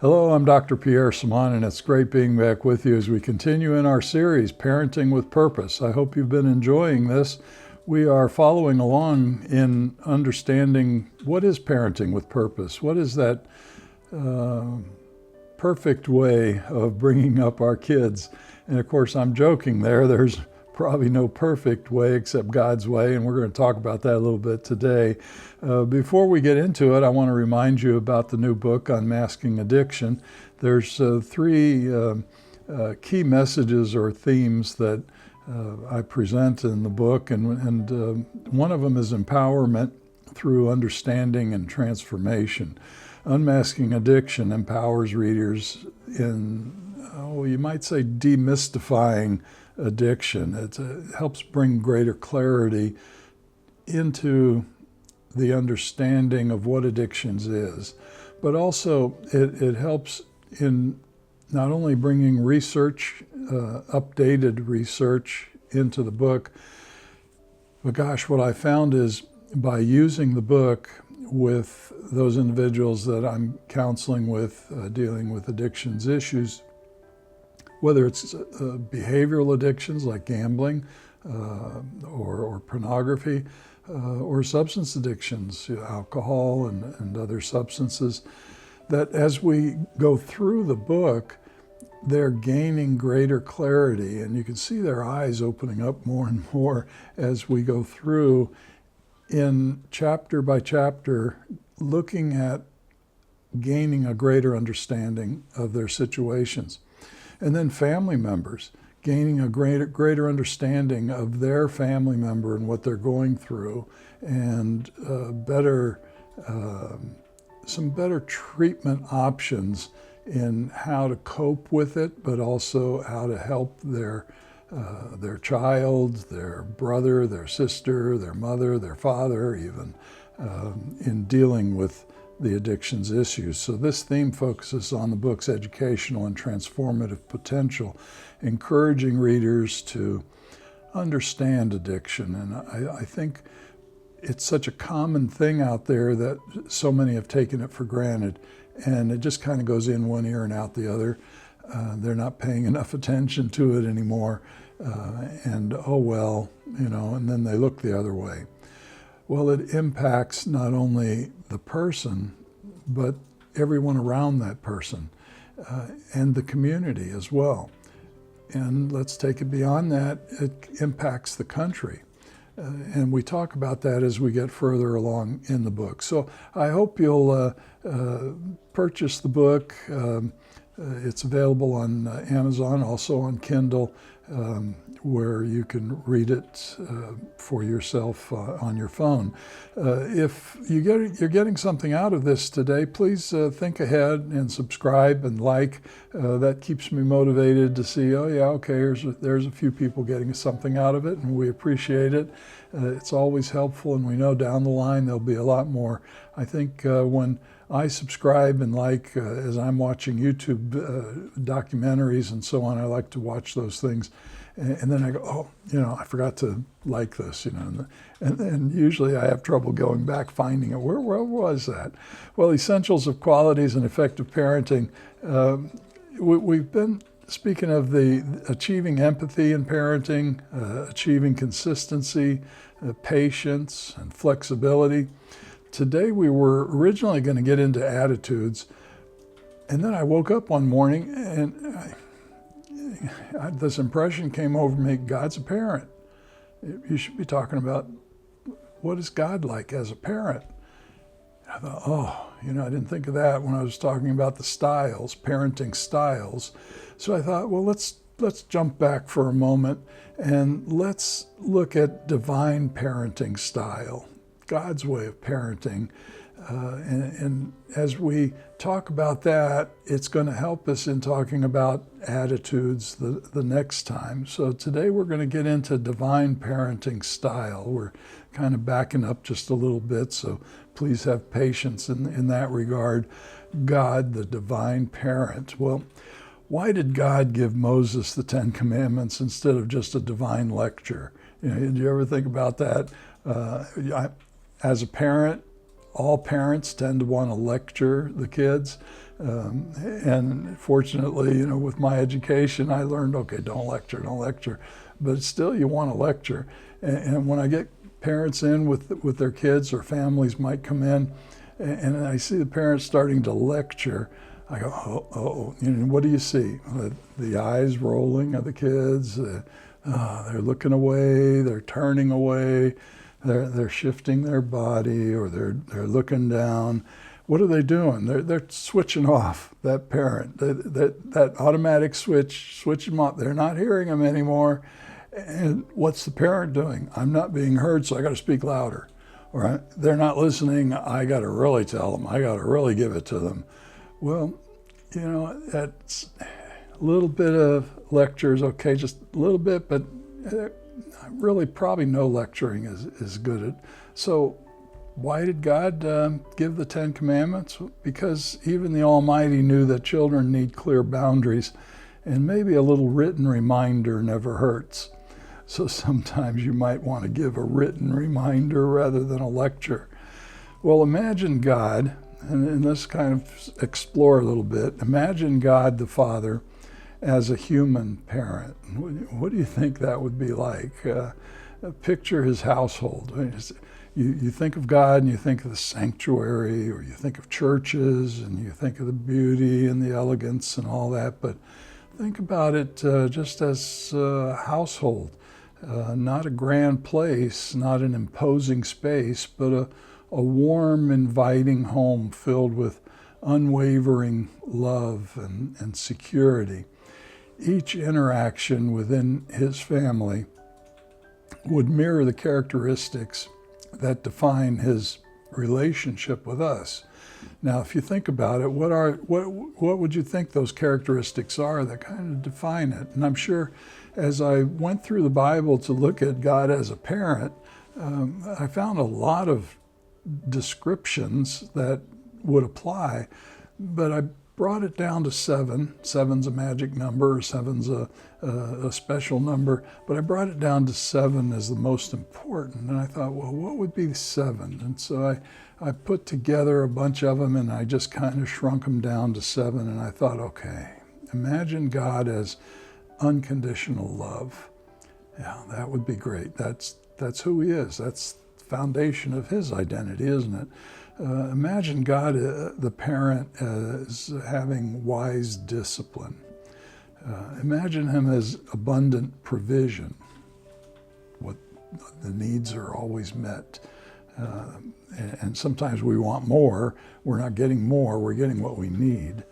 Hello, I'm Dr. Pierre Simon, and it's great being back with you as we continue in our series, Parenting with Purpose. I hope you've been enjoying this. We are following along in understanding what is parenting with purpose. What is that perfect way of bringing up our kids? And of course, I'm joking there. There's probably no perfect way except God's way, and we're going to talk about that a little bit today. Before we get into it, I want to remind you about the new book, Unmasking Addiction. There's three key messages or themes that I present in the book, and one of them is empowerment through understanding and transformation. Unmasking Addiction empowers readers in, you might say, demystifying addiction. It helps bring greater clarity into the understanding of what addictions is, but also it helps in not only bringing research, updated research into the book, but gosh, what I found is by using the book with those individuals that I'm counseling with, dealing with addictions issues, whether it's behavioral addictions like gambling or pornography, or substance addictions, alcohol and other substances, that as we go through the book, they're gaining greater clarity, and you can see their eyes opening up more and more as we go through in chapter by chapter, looking at gaining a greater understanding of their situations. And then family members gaining a greater understanding of their family member and what they're going through, and some better treatment options in how to cope with it, but also how to help their child, their brother, their sister, their mother, their father, even in dealing with the addictions issues. So this theme focuses on the book's educational and transformative potential, encouraging readers to understand addiction. And I think it's such a common thing out there that so many have taken it for granted, and it just kind of goes in one ear and out the other. They're not paying enough attention to it anymore, and and then they look the other way. Well, it impacts not only the person, but everyone around that person, and the community as well. And let's take it beyond that, it impacts the country. And we talk about that as we get further along in the book. So I hope you'll purchase the book. It's available on Amazon, also on Kindle, where you can read it for yourself on your phone. If you're getting something out of this today, please think ahead and subscribe and like. That keeps me motivated to see, there's a few people getting something out of it, and we appreciate it. It's always helpful, and we know down the line there'll be a lot more. I think when I subscribe and like, as I'm watching YouTube documentaries and so on, I like to watch those things. And then I go, I forgot to like this, and usually I have trouble going back, finding it. Where was that? Well, Essentials of Qualities and Effective Parenting. We've been speaking of the achieving empathy in parenting, achieving consistency, patience, and flexibility. Today we were originally going to get into attitudes, and then I woke up one morning and this impression came over me: God's a parent. You should be talking about what is God like as a parent. I thought, I didn't think of that when I was talking about the styles, parenting styles. So I thought, well, let's jump back for a moment and let's look at divine parenting style, God's way of parenting. And as we talk about that, it's going to help us in talking about attitudes the next time. So today we're going to get into divine parenting style. We're kind of backing up just a little bit, so please have patience in that regard. God, the divine parent. Well, why did God give Moses the Ten Commandments instead of just a divine lecture? Did you ever think about that? As a parent, all parents tend to want to lecture the kids. And fortunately, with my education, I learned, okay, don't lecture. But still, you want to lecture. And when I get parents in with their kids, or families might come in, and I see the parents starting to lecture, I go, oh, what do you see? The eyes rolling of the kids, they're looking away, they're turning away, they're shifting their body, or they're looking down. What are they doing? They're switching off that parent. That automatic switch them off. They're not hearing them anymore. And what's the parent doing? I'm not being heard, so I got to speak louder. Or they're not listening. I got to really tell them. I got to really give it to them. Well, that's a little bit of lectures, okay, just a little bit, but really probably no lecturing is good. So why did God give the Ten Commandments? Because even the Almighty knew that children need clear boundaries, and maybe a little written reminder never hurts. So sometimes you might want to give a written reminder rather than a lecture. Well, imagine God, and let's kind of explore a little bit. Imagine God the Father as a human parent. What do you think that would be like? Picture his household. You think of God and you think of the sanctuary, or you think of churches and you think of the beauty and the elegance and all that, but think about it just as a household. Not a grand place, not an imposing space, but a warm, inviting home filled with unwavering love and security. Each interaction within his family would mirror the characteristics that define his relationship with us. Now, if you think about it, what would you think those characteristics are that kind of define it? And I'm sure as I went through the Bible to look at God as a parent, I found a lot of descriptions that would apply, but I brought it down to 7. 7's a magic number, 7's a special number, but I brought it down to 7 as the most important. And I thought, well, what would be 7? And so I put together a bunch of them, and I just kind of shrunk them down to 7. And I thought, okay, imagine God as unconditional love. Yeah, that would be great. That's who he is. That's the foundation of his identity, isn't it? Imagine God, the parent, as having wise discipline. Imagine him as abundant provision. What the needs are always met. And sometimes we want more. We're not getting more. We're getting what we need.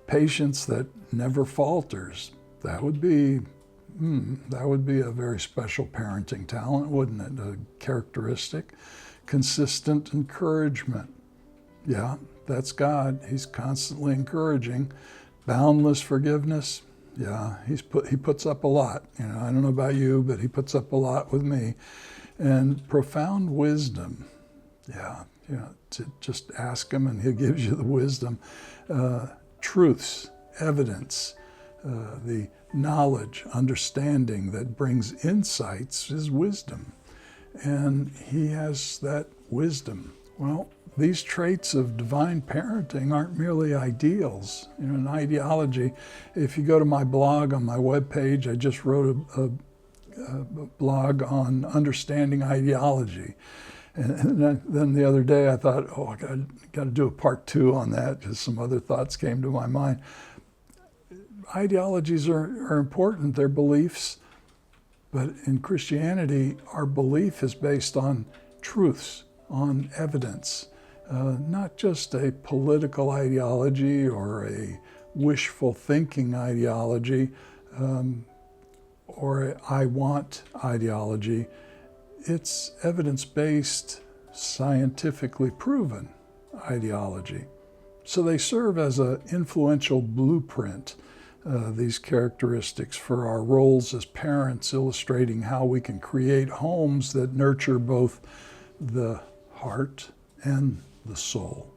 Patience that never falters. That would be a very special parenting talent, wouldn't it? A characteristic. Consistent encouragement. Yeah, that's God. He's constantly encouraging. Boundless forgiveness. Yeah, he puts up a lot. I don't know about you, but he puts up a lot with me. And profound wisdom. Yeah, to just ask him and he gives you the wisdom. Truths, evidence, the knowledge, understanding that brings insights is wisdom. And he has that wisdom. Well, these traits of divine parenting aren't merely ideals, an ideology. If you go to my blog on my webpage, I just wrote a blog on understanding ideology. And then the other day I thought, I got to do a part 2 on that, because some other thoughts came to my mind. Ideologies are important, they're beliefs, but in Christianity, our belief is based on truths, on evidence. Not just a political ideology or a wishful thinking ideology or a I want ideology. It's evidence-based, scientifically proven ideology. So they serve as an influential blueprint, these characteristics, for our roles as parents, illustrating how we can create homes that nurture both the heart and the soul.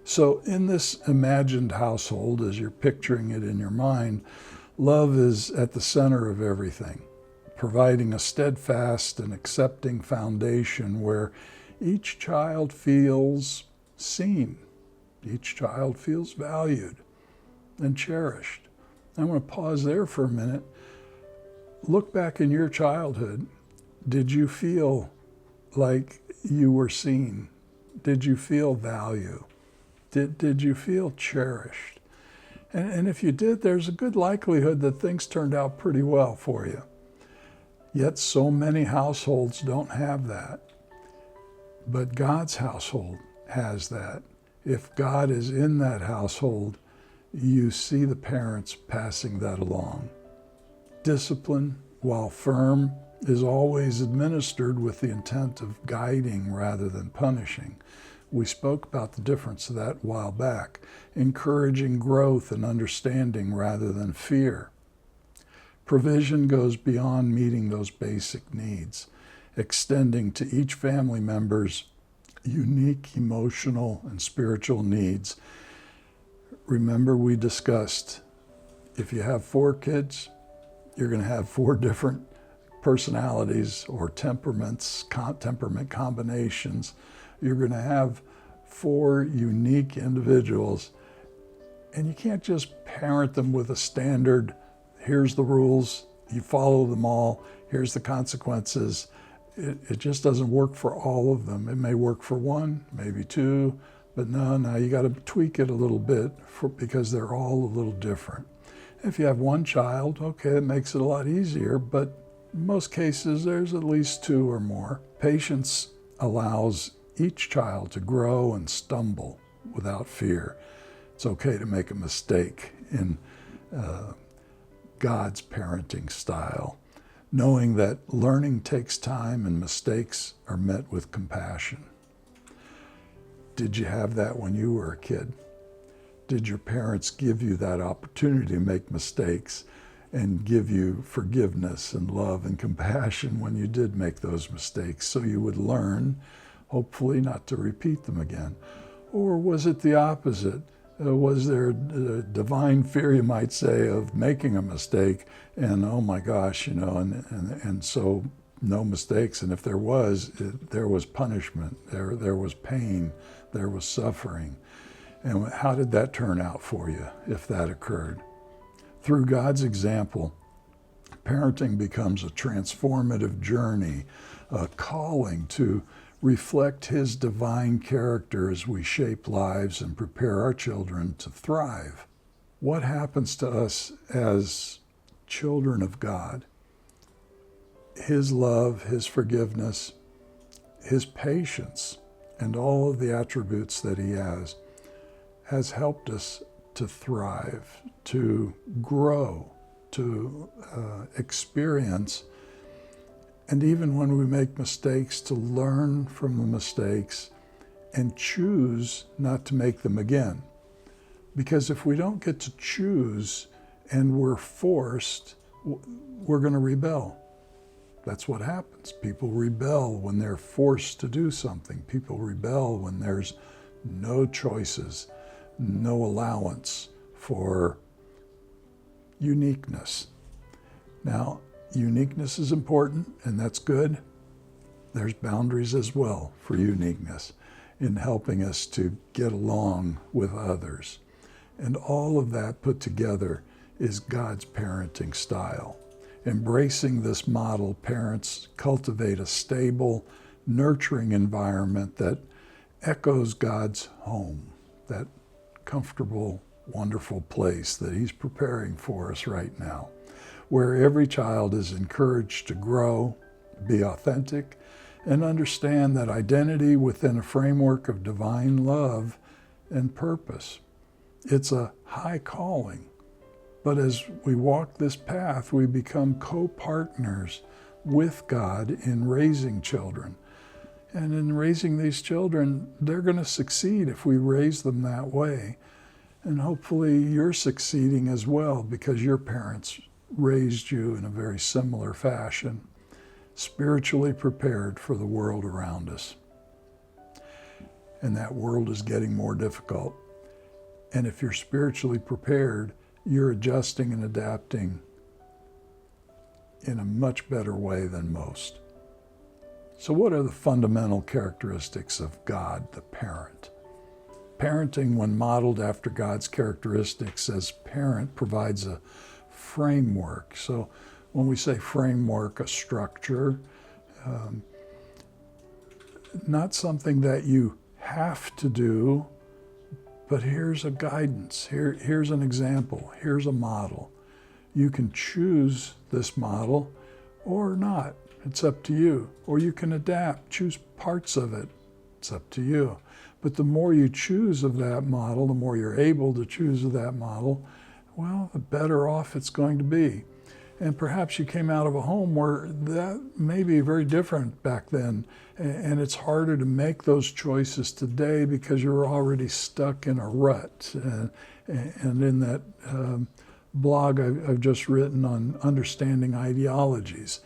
So in this imagined household, as you're picturing it in your mind, love is at the center of everything, providing a steadfast and accepting foundation where Each child feels seen. Each child feels valued and cherished. I want to pause there for a minute. Look back in your childhood. Did you feel like you were seen? Did you feel value? Did you feel cherished? And if you did, there's a good likelihood that things turned out pretty well for you. Yet so many households don't have that. But God's household has that. If God is in that household, you see the parents passing that along. Discipline, while firm, is always administered with the intent of guiding rather than punishing. We spoke about the difference of that a while back. Encouraging growth and understanding rather than fear. Provision goes beyond meeting those basic needs, extending to each family member's unique emotional and spiritual needs. Remember, we discussed if you have 4 kids, you're going to have 4 different personalities or temperament combinations. You're going to have 4 unique individuals, and you can't just parent them with a standard, here's the rules, you follow them all, here's the consequences. It just doesn't work for all of them. It may work for 1, maybe 2, but now you got to tweak it a little bit because they're all a little different. If you have 1 child, okay, it makes it a lot easier, but in most cases there's at least 2 or more. Patience allows each child to grow and stumble without fear. It's okay to make a mistake in God's parenting style, knowing that learning takes time and mistakes are met with compassion. Did you have that when you were a kid? Did your parents give you that opportunity to make mistakes and give you forgiveness and love and compassion when you did make those mistakes so you would learn, hopefully not to repeat them again? Or was it the opposite? Was there a divine fear, you might say, of making a mistake and oh my gosh, and so no mistakes, and if there was punishment, there was pain, there was suffering. And how did that turn out for you if that occurred? Through God's example, parenting becomes a transformative journey, a calling to reflect His divine character as we shape lives and prepare our children to thrive. What happens to us as children of God? His love, His forgiveness, His patience, and all of the attributes that He has helped us to thrive, to grow, to experience, and even when we make mistakes, to learn from the mistakes and choose not to make them again. Because if we don't get to choose and we're forced, we're going to rebel. That's what happens. People rebel when they're forced to do something. People rebel when there's no choices, no allowance for uniqueness. Now, uniqueness is important, and that's good. There's boundaries as well for uniqueness in helping us to get along with others. And all of that put together is God's parenting style. Embracing this model, parents cultivate a stable, nurturing environment that echoes God's home, that comfortable, wonderful place that He's preparing for us right now, where every child is encouraged to grow, be authentic, and understand that identity within a framework of divine love and purpose. It's a high calling, but as we walk this path, we become co-partners with God in raising children. And in raising these children, they're going to succeed if we raise them that way. And hopefully you're succeeding as well because your parents raised you in a very similar fashion, spiritually prepared for the world around us. And that world is getting more difficult. And if you're spiritually prepared, you're adjusting and adapting in a much better way than most. So what are the fundamental characteristics of God, the parent? Parenting, when modeled after God's characteristics as parent, provides a framework. So when we say framework, a structure, not something that you have to do, but here's a guidance, here's an example, here's a model. You can choose this model or not. It's up to you. Or you can adapt, choose parts of it. It's up to you. But the more you choose of that model, the more you're able to choose of that model, well, the better off it's going to be. And perhaps you came out of a home where that may be very different back then. And it's harder to make those choices today because you're already stuck in a rut. And in that blog I've just written on understanding ideologies,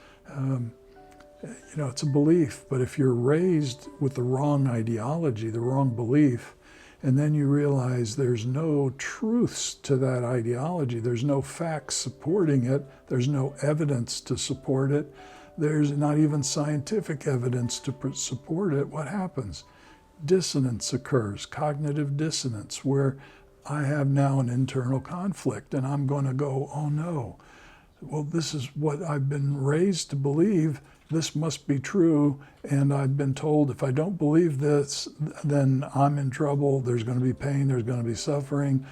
it's a belief, but if you're raised with the wrong ideology, the wrong belief, and then you realize there's no truths to that ideology, there's no facts supporting it, there's no evidence to support it, there's not even scientific evidence to support it, what happens? Dissonance occurs, cognitive dissonance, where I have now an internal conflict and I'm going to go, oh no, well, this is what I've been raised to believe. This must be true, and I've been told if I don't believe this, then I'm in trouble, there's going to be pain, there's going to be suffering.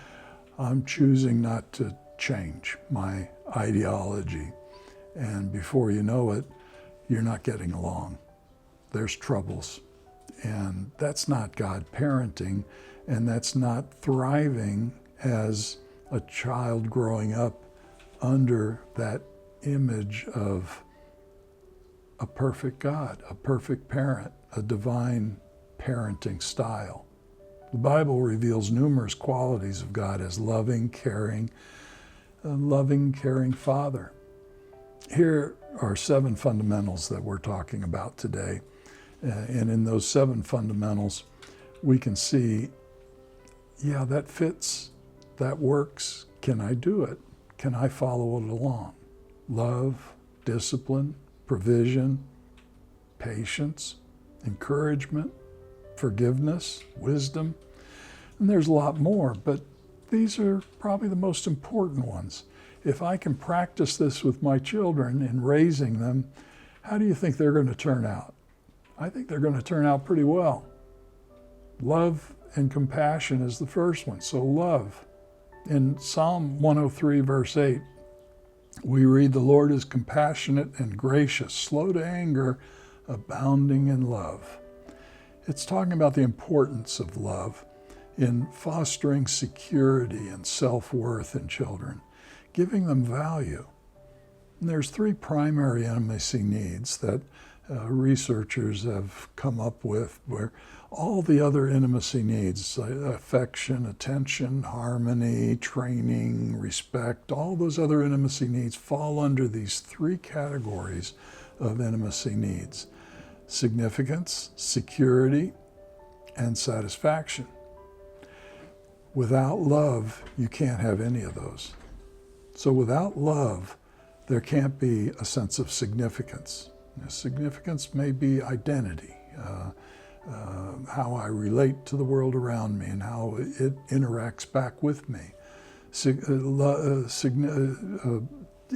I'm choosing not to change my ideology. And before you know it, you're not getting along. There's troubles. And that's not God parenting, and that's not thriving as a child growing up under that image of a perfect God, a perfect parent, a divine parenting style. The Bible reveals numerous qualities of God as loving, caring Father. Here are 7 fundamentals that we're talking about today. And in those 7 fundamentals, we can see, yeah, that fits, that works. Can I do it? Can I follow it along? Love, discipline, provision, patience, encouragement, forgiveness, wisdom. And there's a lot more, but these are probably the most important ones. If I can practice this with my children in raising them, how do you think they're going to turn out? I think they're going to turn out pretty well. Love and compassion is the first one. So love. In Psalm 103, verse 8, we read, the Lord is compassionate and gracious, slow to anger, abounding in love. It's talking about the importance of love in fostering security and self-worth in children, giving them value. And there's 3 primary intimacy needs that researchers have come up with, where all the other intimacy needs, affection, attention, harmony, training, respect, all those other intimacy needs fall under these 3 categories of intimacy needs: significance, security, and satisfaction. Without love, you can't have any of those. So without love, there can't be a sense of significance. Significance may be identity, how I relate to the world around me and how it interacts back with me.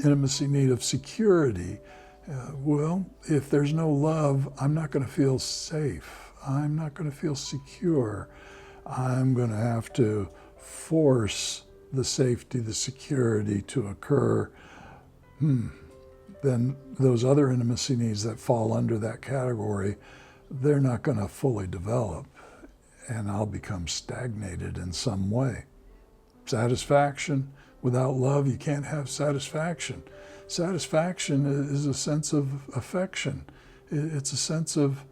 Intimacy need of security. Well, if there's no love, I'm not going to feel safe. I'm not going to feel secure. I'm going to have to force the safety, the security to occur. Then those other intimacy needs that fall under that category, they're not going to fully develop, and I'll become stagnated in some way. Satisfaction, without love, you can't have satisfaction. Satisfaction is a sense of affection. It's a sense of,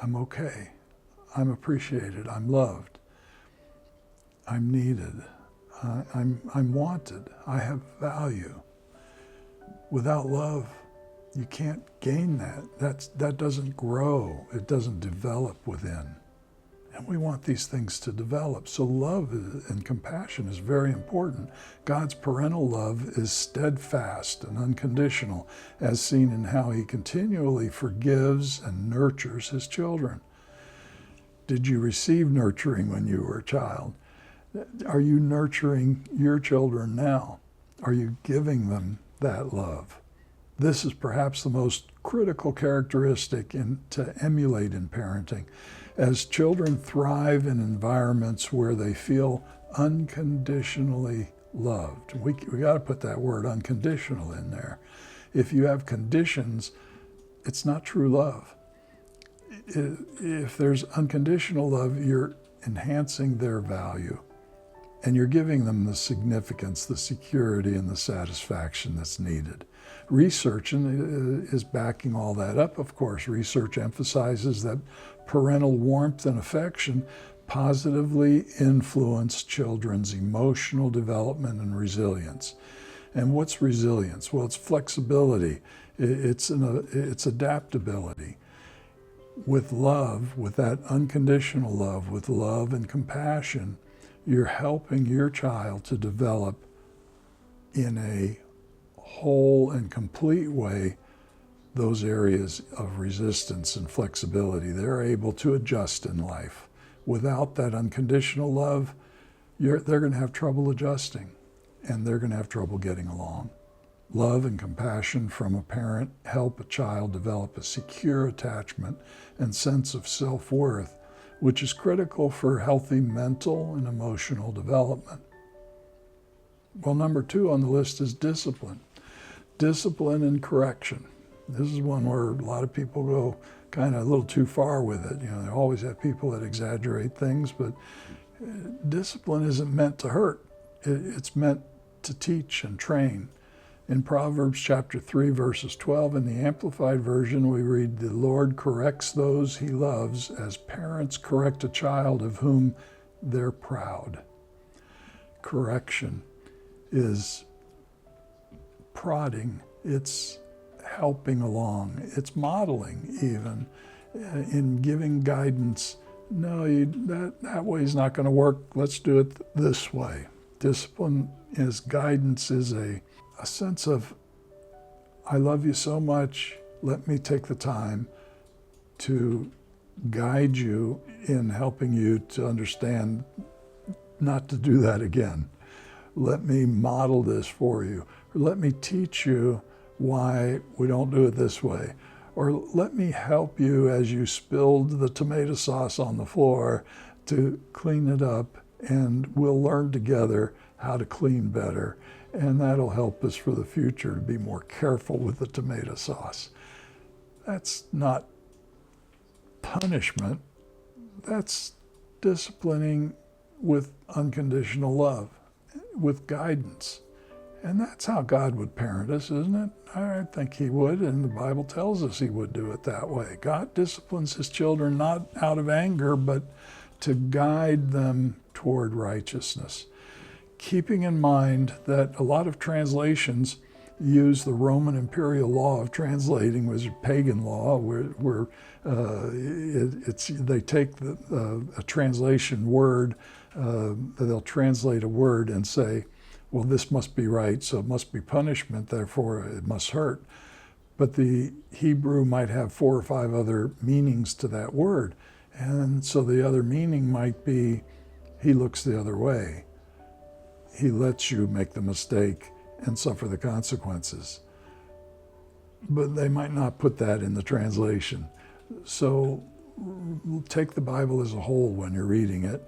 I'm okay, I'm appreciated, I'm loved, I'm needed. I'm wanted. I have value. Without love, you can't gain that. That doesn't grow. It doesn't develop within. And we want these things to develop. So love and compassion is very important. God's parental love is steadfast and unconditional, as seen in how he continually forgives and nurtures his children. Did you receive nurturing when you were a child? Are you nurturing your children now? Are you giving them that love? This is perhaps the most critical characteristic to emulate in parenting. As children thrive in environments where they feel unconditionally loved. We got to put that word unconditional in there. If you have conditions, it's not true love. If there's unconditional love, you're enhancing their value and you're giving them the significance, the security, and the satisfaction that's needed. Research is backing all that up, of course. Research emphasizes that parental warmth and affection positively influence children's emotional development and resilience. And what's resilience? Well, it's flexibility. It's adaptability. With love, with that unconditional love, with love and compassion, you're helping your child to develop in a whole and complete way those areas of resistance and flexibility. They're able to adjust in life. Without that unconditional love, they're going to have trouble adjusting, and they're going to have trouble getting along. Love and compassion from a parent help a child develop a secure attachment and sense of self-worth, which is critical for healthy mental and emotional development. Well, number 2 on the list is discipline. Discipline and correction. This is one where a lot of people go kind of a little too far with it. You know, they always have people that exaggerate things, but discipline isn't meant to hurt. It's meant to teach and train. In Proverbs chapter 3, verses 12, in the Amplified Version, we read, "The Lord corrects those he loves as parents correct a child of whom they're proud." Correction is prodding, it's helping along, it's modeling even, in giving guidance. No, that way is not going to work. Let's do it this way. Discipline is guidance, is a sense of, I love you so much, let me take the time to guide you in helping you to understand not to do that again. Let me model this for you. Or let me teach you why we don't do it this way. Or let me help you as you spilled the tomato sauce on the floor to clean it up, and we'll learn together how to clean better. And that'll help us for the future to be more careful with the tomato sauce. That's not punishment. That's disciplining with unconditional love, with guidance. And that's how God would parent us, isn't it? I think he would, and the Bible tells us he would do it that way. God disciplines his children not out of anger, but to guide them toward righteousness. Keeping in mind that a lot of translations use the Roman imperial law of translating, which is pagan law, where they take a translation word, they'll translate a word and say, well, this must be right, so it must be punishment, therefore it must hurt. But the Hebrew might have 4 or 5 other meanings to that word. And so the other meaning might be, he looks the other way. He lets you make the mistake and suffer the consequences. But they might not put that in the translation. So take the Bible as a whole when you're reading it.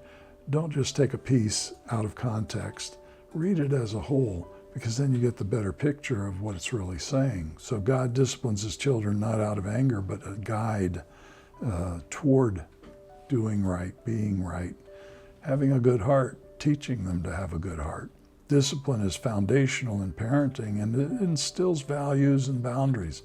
Don't just take a piece out of context. Read it as a whole, because then you get the better picture of what it's really saying. So God disciplines his children not out of anger, but a guide toward doing right, being right, having a good heart, teaching them to have a good heart. Discipline is foundational in parenting, and it instills values and boundaries.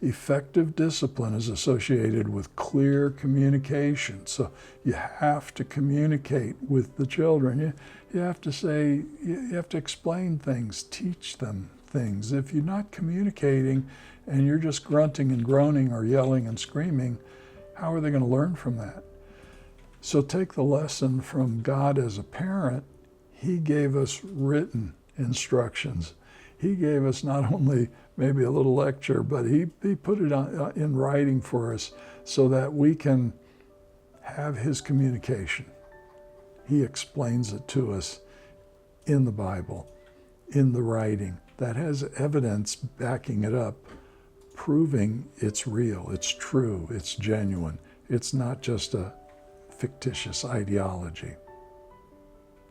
Effective discipline is associated with clear communication. So you have to communicate with the children. You have to say, you have to explain things, teach them things. If you're not communicating and you're just grunting and groaning or yelling and screaming, how are they going to learn from that? So take the lesson from God as a parent. He gave us written instructions. He gave us not only maybe a little lecture, but he put it in writing for us so that we can have his communication. He explains it to us in the Bible, in the writing that has evidence backing it up, proving it's real, it's true, it's genuine. It's not just a fictitious ideology.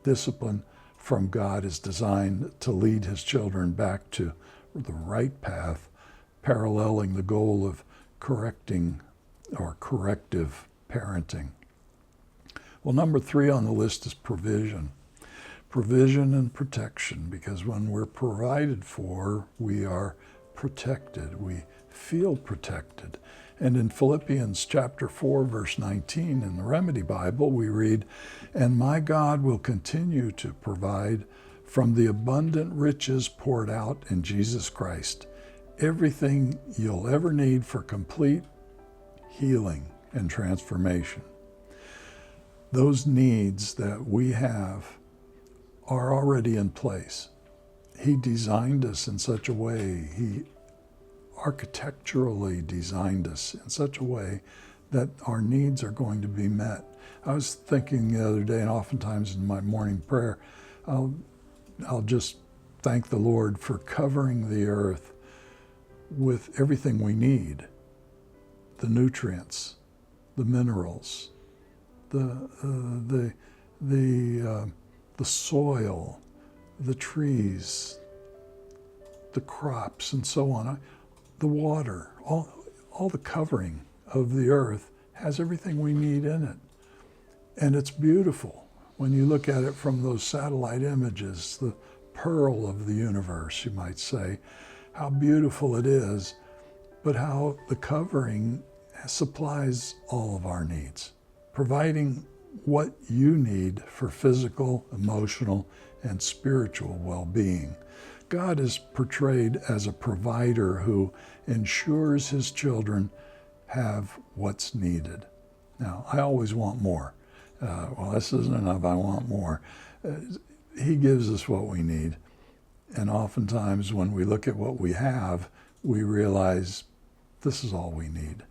Discipline from God is designed to lead his children back to the right path, paralleling the goal of correcting or corrective parenting. Well, number 3 on the list is provision. Provision and protection, because when we're provided for, we are protected. We feel protected. And in Philippians chapter 4, verse 19, in the Remedy Bible, we read, "And my God will continue to provide from the abundant riches poured out in Jesus Christ everything you'll ever need for complete healing and transformation." Those needs that we have are already in place. He designed us in such a way, he architecturally designed us in such a way that our needs are going to be met. I was thinking the other day, and oftentimes in my morning prayer, I'll just thank the Lord for covering the earth with everything we need, the nutrients, the minerals, the soil, the trees, the crops, and so on. The water, all the covering of the earth has everything we need in it. And it's beautiful when you look at it from those satellite images, the pearl of the universe, you might say, how beautiful it is, but how the covering supplies all of our needs, providing what you need for physical, emotional, and spiritual well-being. God is portrayed as a provider who ensures his children have what's needed. Now, I always want more. Well, this isn't enough, I want more. He gives us what we need. And oftentimes when we look at what we have, we realize this is all we need.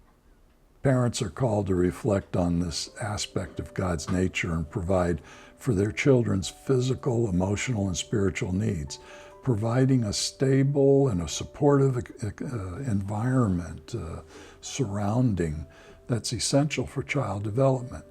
Parents are called to reflect on this aspect of God's nature and provide for their children's physical, emotional, and spiritual needs, providing a stable and a supportive environment, surrounding that's essential for child development.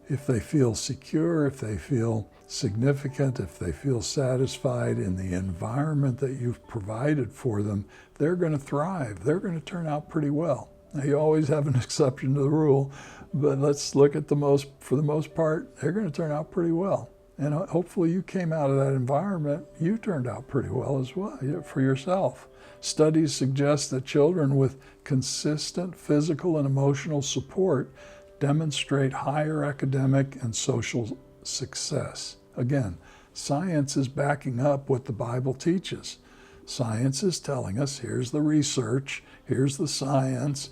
If they feel secure, if they feel significant, if they feel satisfied in the environment that you've provided for them, they're going to thrive. They're going to turn out pretty well. Now, you always have an exception to the rule, but let's look at for the most part, they're going to turn out pretty well. And hopefully you came out of that environment, you turned out pretty well as well for yourself. Studies suggest that children with consistent physical and emotional support demonstrate higher academic and social success. Again, science is backing up what the Bible teaches. Science is telling us, here's the research, here's the science.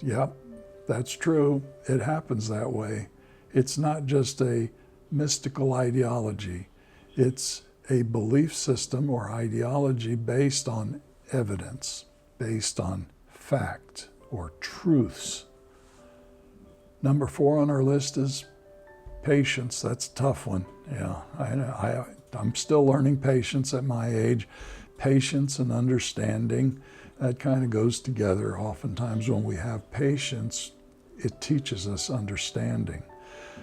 Yep, that's true. It happens that way. It's not just a mystical ideology. It's a belief system or ideology based on evidence, based on fact or truths. Number 4 on our list is patience. That's a tough one. Yeah, I'm still learning patience at my age. Patience and understanding, that kind of goes together. Oftentimes when we have patience, it teaches us understanding.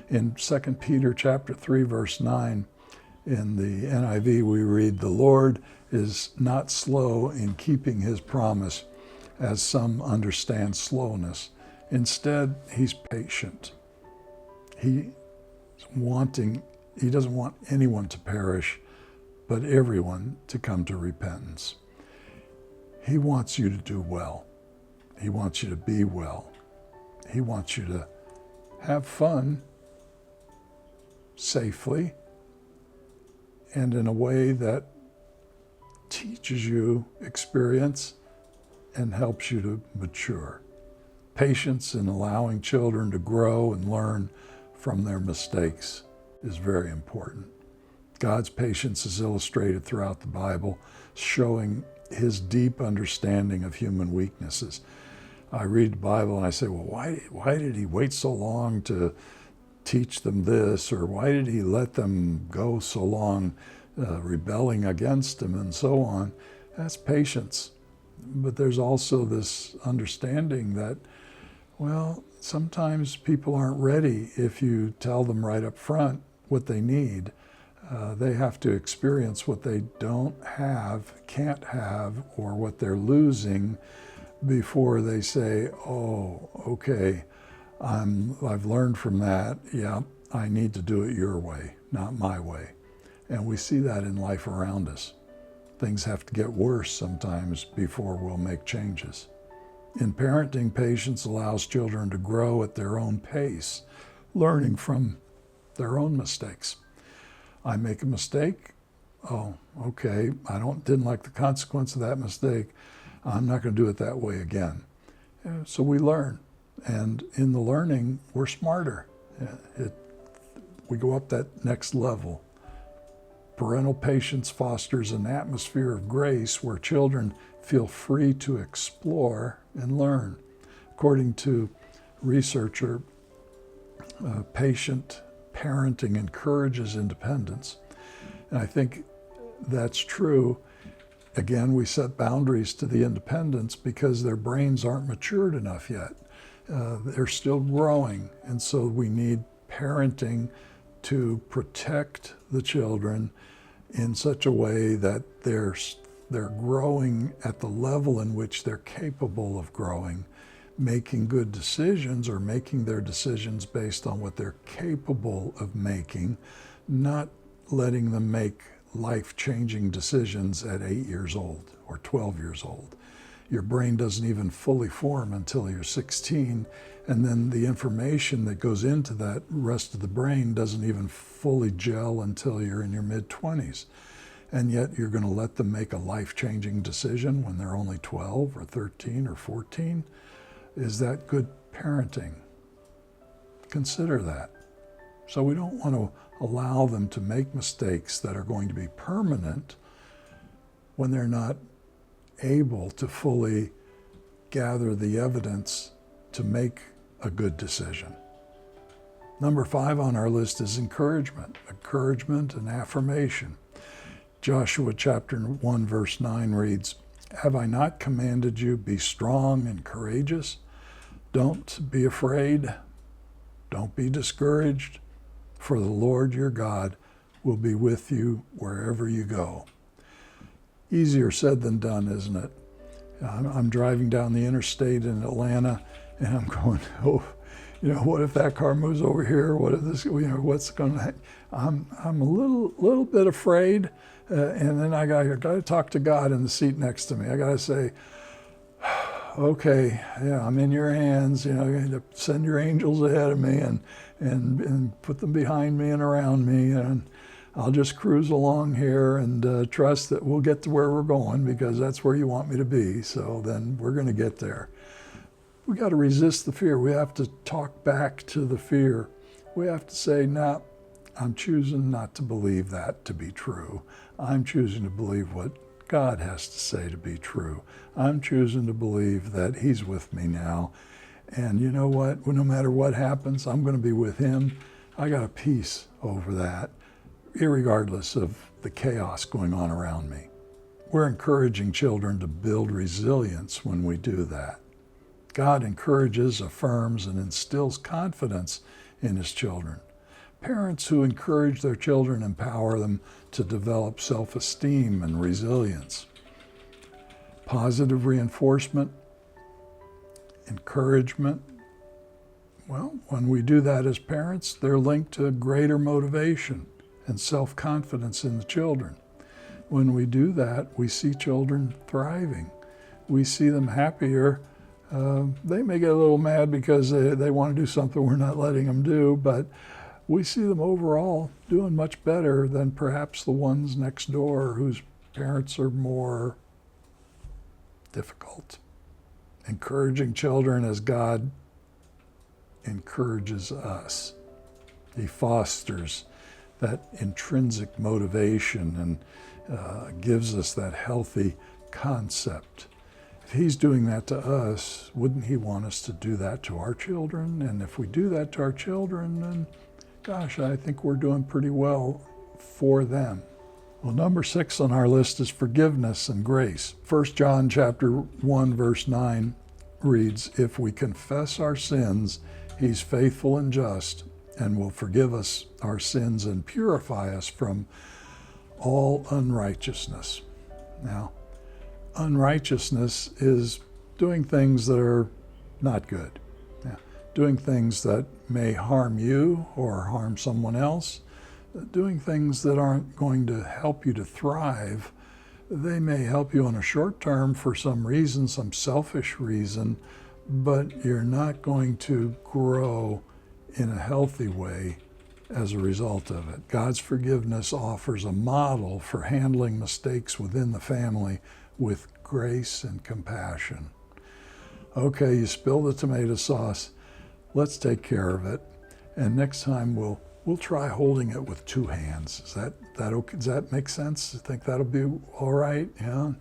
In 2 Peter chapter 3, verse 9, in the NIV, we read, "The Lord is not slow in keeping his promise, as some understand slowness. Instead, he's patient." He doesn't want anyone to perish, but everyone to come to repentance. He wants you to do well. He wants you to be well. He wants you to have fun safely and in a way that teaches you experience and helps you to mature. Patience in allowing children to grow and learn from their mistakes is very important. God's patience is illustrated throughout the Bible, showing his deep understanding of human weaknesses. I read the Bible and I say, well, why did he wait so long to teach them this? Or why did he let them go so long rebelling against him and so on? That's patience. But there's also this understanding that, well, sometimes people aren't ready if you tell them right up front what they need. They have to experience what they don't have, can't have, or what they're losing before they say, oh, okay, I've learned from that. Yeah, I need to do it your way, not my way. And we see that in life around us. Things have to get worse sometimes before we'll make changes. In parenting, patience allows children to grow at their own pace, learning from their own mistakes. I make a mistake. Oh, okay, didn't like the consequence of that mistake. I'm not going to do it that way again. So we learn. And in the learning, we're smarter. We go up that next level. Parental patience fosters an atmosphere of grace where children feel free to explore and learn. According to researcher, patient parenting encourages independence. And I think that's true. Again, we set boundaries to the independence because their brains aren't matured enough yet. They're still growing. And so we need parenting to protect the children in such a way that they're growing at the level in which they're capable of growing, making good decisions or making their decisions based on what they're capable of making, not letting them make life-changing decisions at 8 years old or 12 years old. Your brain doesn't even fully form until you're 16, and then the information that goes into that rest of the brain doesn't even fully gel until you're in your mid-20s. And yet you're going to let them make a life-changing decision when they're only 12 or 13 or 14? Is that good parenting? Consider that. So we don't want to allow them to make mistakes that are going to be permanent when they're not able to fully gather the evidence to make a good decision. Number 5 on our list is encouragement. Encouragement and affirmation. Joshua chapter 1 verse 9 reads, "Have I not commanded you, be strong and courageous? Don't be afraid. Don't be discouraged, for the Lord your God will be with you wherever you go." Easier said than done, isn't it? I'm driving down the interstate in Atlanta, and I'm going, oh, what if that car moves over here? What if this? What's going to happen? I'm a little bit afraid, and then I got to talk to God in the seat next to me. I got to say, okay, yeah, I'm in your hands. Send your angels ahead of me and put them behind me and around me, and I'll just cruise along here and trust that we'll get to where we're going because that's where you want me to be. So then we're going to get there. We got to resist the fear. We have to talk back to the fear. We have to say, no, I'm choosing not to believe that to be true. I'm choosing to believe what God has to say to be true. I'm choosing to believe that he's with me now. And you know what? No matter what happens, I'm going to be with him. I got a peace over that, irregardless of the chaos going on around me. We're encouraging children to build resilience when we do that. God encourages, affirms, and instills confidence in his children. Parents who encourage their children empower them to develop self-esteem and resilience. Positive reinforcement, encouragement. Well, when we do that as parents, they're linked to greater motivation and self-confidence in the children. When we do that, we see children thriving. We see them happier. They may get a little mad because they want to do something we're not letting them do, but we see them overall doing much better than perhaps the ones next door whose parents are more difficult. Encouraging children as God encourages us. He fosters that intrinsic motivation and gives us that healthy concept. If he's doing that to us, wouldn't he want us to do that to our children? And if we do that to our children, then gosh, I think we're doing pretty well for them. Well, number 6 on our list is forgiveness and grace. 1 John chapter 1, verse 9 reads, "If we confess our sins, he's faithful and just and will forgive us our sins and purify us from all unrighteousness." Now, unrighteousness is doing things that are not good. Yeah. Doing things that may harm you or harm someone else. Doing things that aren't going to help you to thrive. They may help you on a short term for some reason, some selfish reason, but you're not going to grow in a healthy way as a result of it. God's forgiveness offers a model for handling mistakes within the family with grace and compassion. Okay, you spilled the tomato sauce. Let's take care of it. And next time we'll try holding it with 2 hands. Is that okay? Does that make sense? I think that'll be all right. Yeah.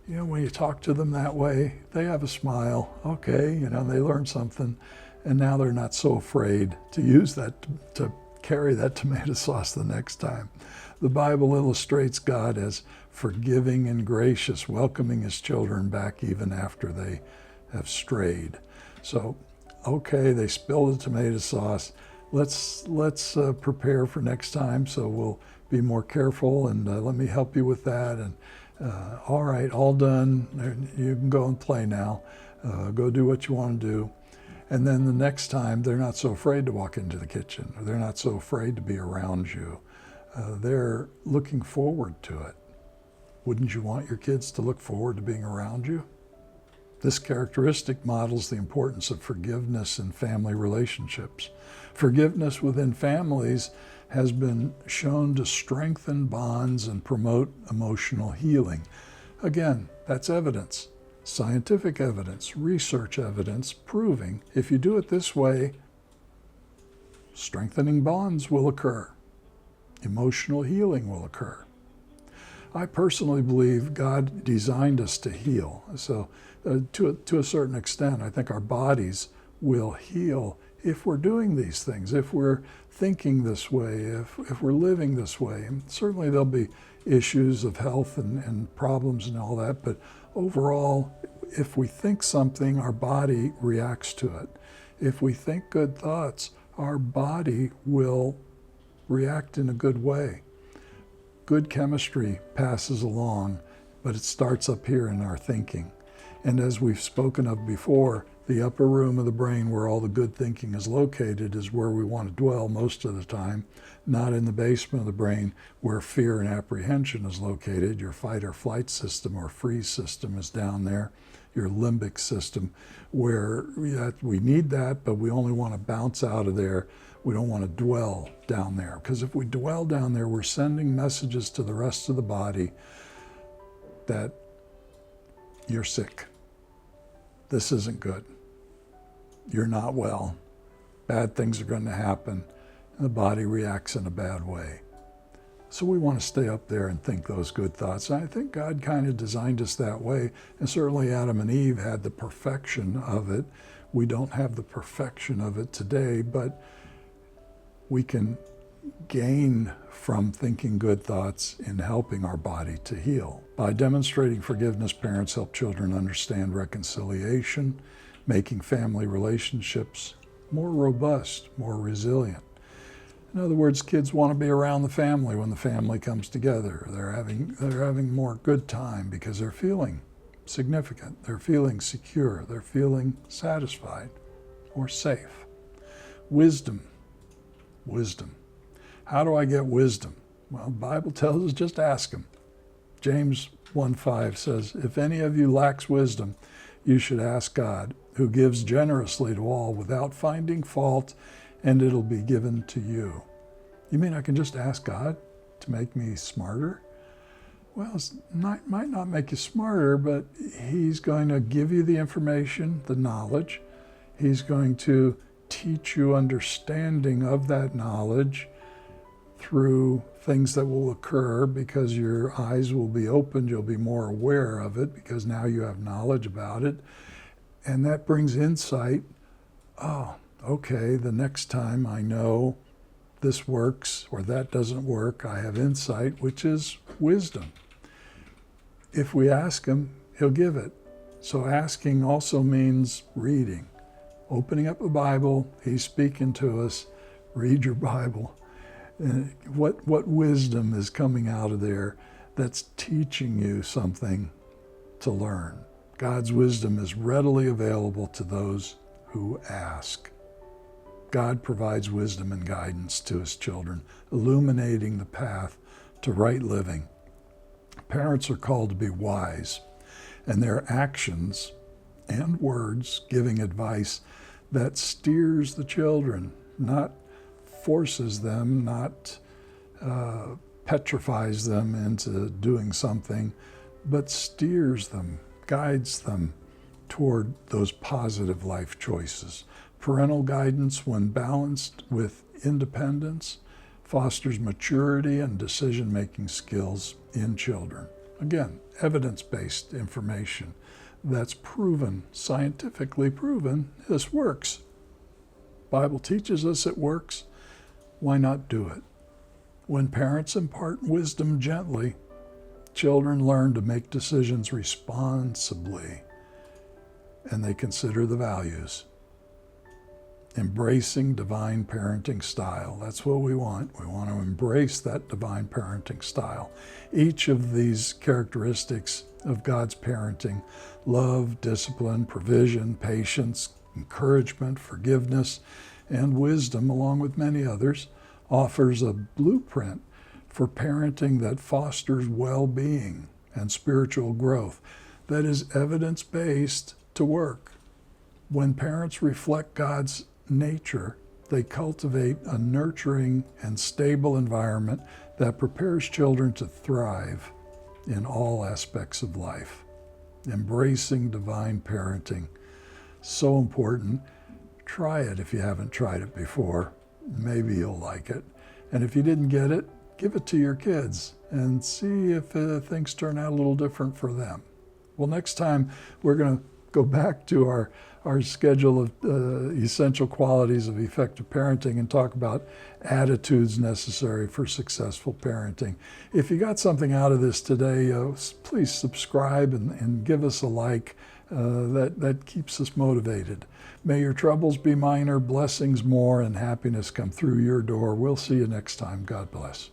You know, when you talk to them that way, they have a smile. Okay, they learned something. And now they're not so afraid to use that, to carry that tomato sauce the next time. The Bible illustrates God as forgiving and gracious, welcoming his children back even after they have strayed. So, okay, they spilled the tomato sauce. Let's prepare for next time, so we'll be more careful, and let me help you with that. And all right, all done. You can go and play now. Go do what you want to do. And then the next time, they're not so afraid to walk into the kitchen, or they're not so afraid to be around you. They're looking forward to it. Wouldn't you want your kids to look forward to being around you? This characteristic models the importance of forgiveness in family relationships. Forgiveness within families has been shown to strengthen bonds and promote emotional healing. Again, that's evidence, scientific evidence, research evidence proving if you do it this way, strengthening bonds will occur. Emotional healing will occur. I personally believe God designed us to heal. So to a certain extent, I think our bodies will heal if we're doing these things, if we're thinking this way, if we're living this way. And certainly there'll be issues of health and problems and all that, but overall, if we think something, our body reacts to it. If we think good thoughts, our body will react in a good way. Good chemistry passes along, but it starts up here in our thinking. And as we've spoken of before, the upper room of the brain where all the good thinking is located is where we want to dwell most of the time, not in the basement of the brain where fear and apprehension is located. Your fight or flight system or freeze system is down there, your limbic system, where we need that, but we only want to bounce out of there. We don't want to dwell down there, because if we dwell down there, we're sending messages to the rest of the body that you're sick. This isn't good. You're not well. Bad things are going to happen, and the body reacts in a bad way. So we want to stay up there and think those good thoughts. And I think God kind of designed us that way, and certainly Adam and Eve had the perfection of it. We don't have the perfection of it today, but we can gain from thinking good thoughts in helping our body to heal. By demonstrating forgiveness, parents help children understand reconciliation, making family relationships more robust, more resilient. In other words, kids want to be around the family when the family comes together. They're having more good time because they're feeling significant, they're feeling secure, they're feeling satisfied or safe. Wisdom. How do I get wisdom? Well, the Bible tells us just ask him. James 1:5 says, if any of you lacks wisdom, you should ask God, who gives generously to all without finding fault, and it'll be given to you. You mean I can just ask God to make me smarter? Well, it might not make you smarter, but he's going to give you the information, the knowledge. He's going to teach you understanding of that knowledge through things that will occur because your eyes will be opened, you'll be more aware of it because now you have knowledge about it. And that brings insight. Oh, okay, the next time I know this works or that doesn't work, I have insight, which is wisdom. If we ask him, he'll give it. So asking also means reading. Opening up the Bible, he's speaking to us. Read your Bible. And what wisdom is coming out of there that's teaching you something to learn? God's wisdom is readily available to those who ask. God provides wisdom and guidance to his children, illuminating the path to right living. Parents are called to be wise, and their actions and words giving advice that steers the children, not forces them, not petrifies them into doing something, but steers them, guides them toward those positive life choices. Parental guidance, when balanced with independence, fosters maturity and decision-making skills in children. Again, evidence-based information that's proven, scientifically proven, this works. Bible teaches us it works. Why not do it? When parents impart wisdom gently, children learn to make decisions responsibly, and they consider the values. Embracing divine parenting style. That's what we want. We want to embrace that divine parenting style. Each of these characteristics of God's parenting, love, discipline, provision, patience, encouragement, forgiveness, and wisdom, along with many others, offers a blueprint for parenting that fosters well-being and spiritual growth that is evidence-based to work. When parents reflect God's nature, they cultivate a nurturing and stable environment that prepares children to thrive in all aspects of life. Embracing divine parenting, so important. Try it if you haven't tried it before. Maybe you'll like it. And if you didn't get it, give it to your kids and see if things turn out a little different for them. Well, next time we're going to go back to our schedule of essential qualities of effective parenting and talk about attitudes necessary for successful parenting. If you got something out of this today, please subscribe and give us a like. That keeps us motivated. May your troubles be minor, blessings more, and happiness come through your door. We'll see you next time. God bless.